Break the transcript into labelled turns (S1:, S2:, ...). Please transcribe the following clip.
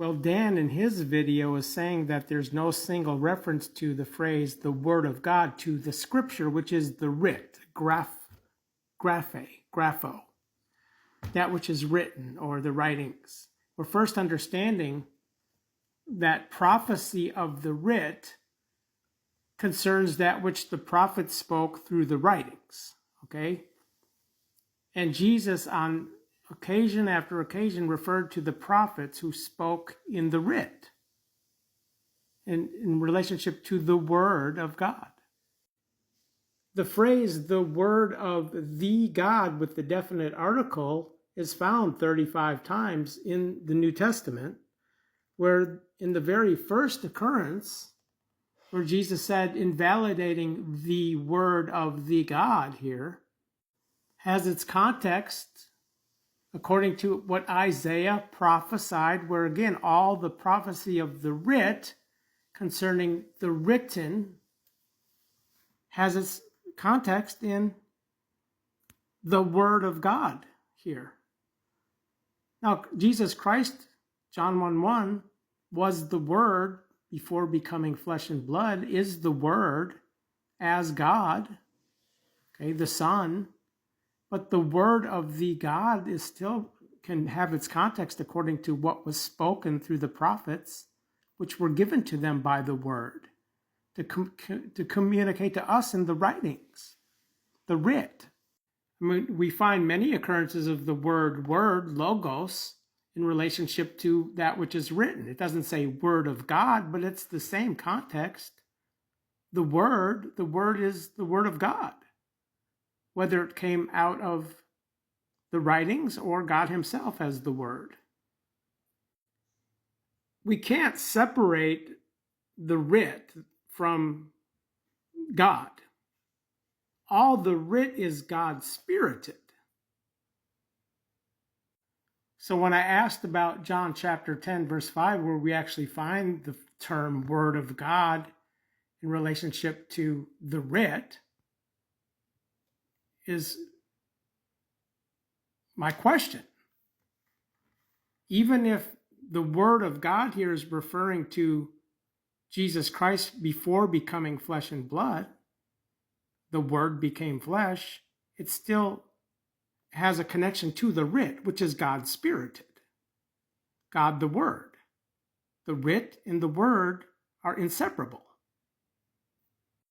S1: Well, Dan in his video is saying that there's no single reference to the phrase the Word of God to the Scripture, which is the writ, grapho, that which is written or the writings. We're first understanding that prophecy of the writ concerns that which the prophets spoke through the writings, okay? And Jesus on occasion after occasion referred to the prophets who spoke in the writ in relationship to the Word of God. The phrase the Word of the God with the definite article is found 35 times in the New Testament, where in the very first occurrence, where Jesus said invalidating the Word of the God here, has its context according to what Isaiah prophesied, where again, all the prophecy of the writ concerning the written has its context in the Word of God here. Now, Jesus Christ, John 1:1, was the Word before becoming flesh and blood, is the Word as God, okay, the Son. But the Word of the God is still can have its context according to what was spoken through the prophets, which were given to them by the Word to communicate to us in the writings, the writ. I mean, we find many occurrences of the word, logos, in relationship to that which is written. It doesn't say Word of God, but it's the same context. The Word is the Word of God, whether it came out of the writings or God himself as the Word. We can't separate the writ from God. All the writ is God-spirited. So when I asked about John chapter 10, verse 5, where we actually find the term Word of God in relationship to the writ, is my question. Even if the Word of God here is referring to Jesus Christ before becoming flesh and blood, the Word became flesh, it still has a connection to the writ, which is God-spirited. God the Word. The writ and the Word are inseparable.